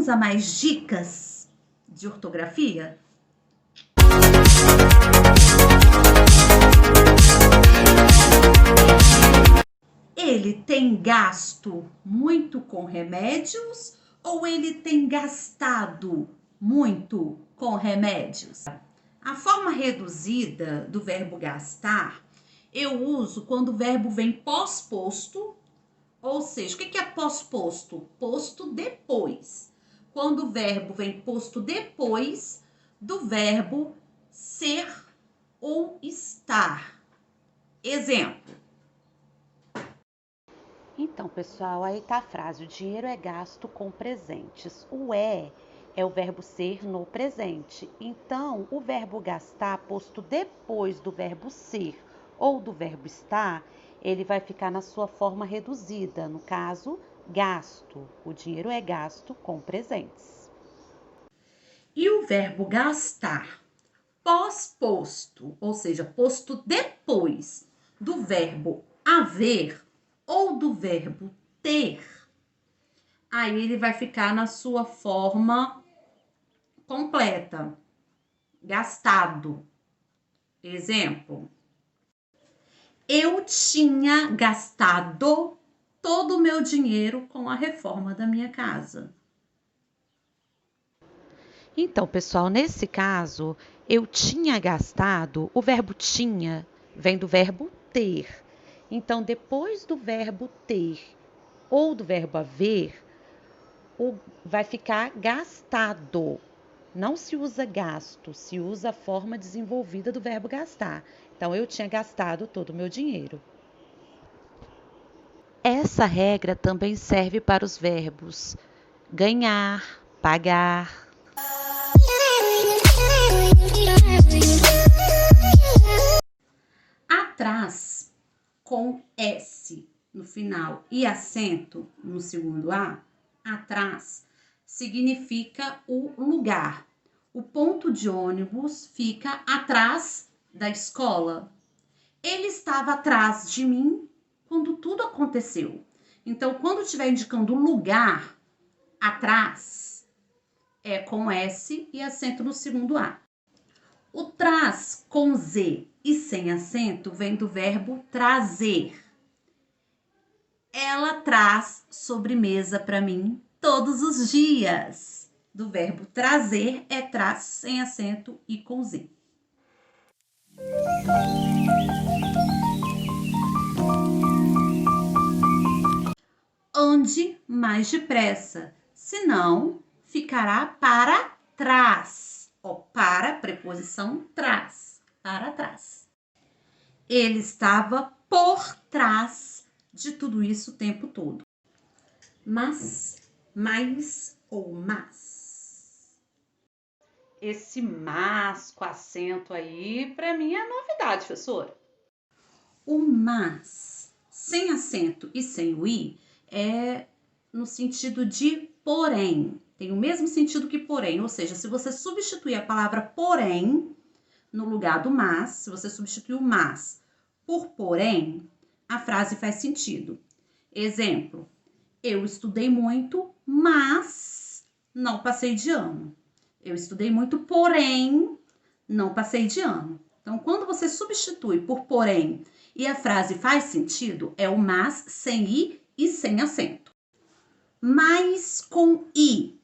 Vamos a mais dicas de ortografia? Ele tem gasto muito com remédios ou ele tem gastado muito com remédios? A forma reduzida do verbo gastar eu uso quando o verbo vem pós-posto, ou seja, o que é pós-posto? Posto depois. Quando o verbo vem posto depois do verbo ser ou estar. Exemplo. Então, pessoal, aí tá a frase: o dinheiro é gasto com presentes. O é o verbo ser no presente. Então, o verbo gastar, posto depois do verbo ser ou do verbo estar, ele vai ficar na sua forma reduzida. No caso, gasto. O dinheiro é gasto com presentes. E o verbo gastar, pós-posto, ou seja, posto depois do verbo haver ou do verbo ter, aí ele vai ficar na sua forma completa. Gastado. Exemplo. Eu tinha gastado todo o meu dinheiro com a reforma da minha casa. Então, pessoal, nesse caso, eu tinha gastado, o verbo tinha vem do verbo ter. Então, depois do verbo ter ou do verbo haver, vai ficar gastado. Não se usa gasto, se usa a forma desenvolvida do verbo gastar. Então, eu tinha gastado todo o meu dinheiro. Essa regra também serve para os verbos ganhar, pagar. Atrás, com S no final e acento no segundo A, atrás significa o lugar. O ponto de ônibus fica atrás da escola. Ele estava atrás de mim quando tudo aconteceu. Então, quando estiver indicando lugar, atrás, é com S e acento no segundo A. O traz com Z e sem acento vem do verbo trazer. Ela traz sobremesa para mim todos os dias. Do verbo trazer é traz sem acento e com Z. Ande mais depressa, senão ficará para trás. Ó, para, preposição trás, para trás. Ele estava por trás de tudo isso o tempo todo. Mas, mais ou mas. Esse mas com acento aí, para mim é novidade, professora. O mas, sem acento e sem o i, é no sentido de porém. Tem o mesmo sentido que porém, ou seja, se você substituir a palavra porém no lugar do mas, se você substituir o mas por porém, a frase faz sentido. Exemplo, eu estudei muito, mas não passei de ano. Eu estudei muito, porém não passei de ano. Então, quando você substitui por porém e a frase faz sentido, é o mas sem i e sem acento. Mais com i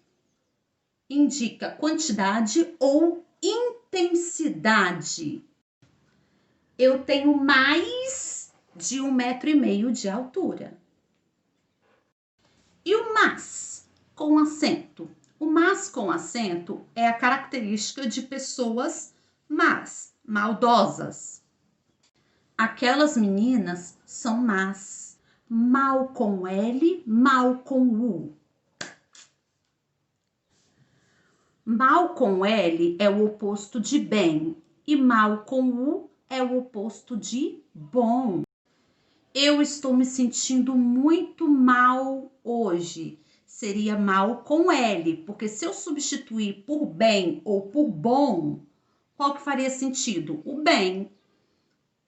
indica quantidade ou intensidade. Eu tenho mais de 1,5 m de altura. E o mas com acento? O mas com acento é a característica de pessoas más, maldosas. Aquelas meninas são más. Mal com L, mal com U. Mal com L é o oposto de bem e mal com U é o oposto de bom. Eu estou me sentindo muito mal hoje. Seria mal com L, porque se eu substituir por bem ou por bom, qual que faria sentido? O bem.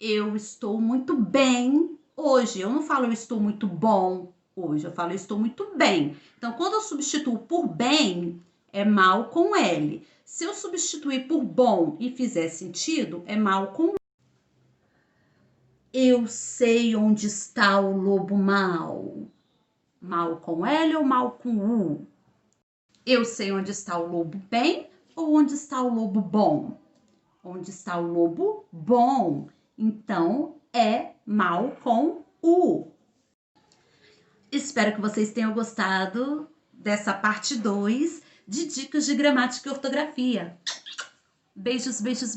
Eu estou muito bem hoje. Eu não falo eu estou muito bom Hoje eu falo, eu estou muito bem. Então, quando eu substituo por bem, é mal com L. Se eu substituir por bom e fizer sentido, é mal com U. Eu sei onde está o lobo mau. Mal com L ou mal com U? Eu sei onde está o lobo bem ou onde está o lobo bom? Onde está o lobo bom? Então, é mal com U. Espero que vocês tenham gostado dessa parte 2 de dicas de gramática e ortografia. Beijos, beijos, beijos.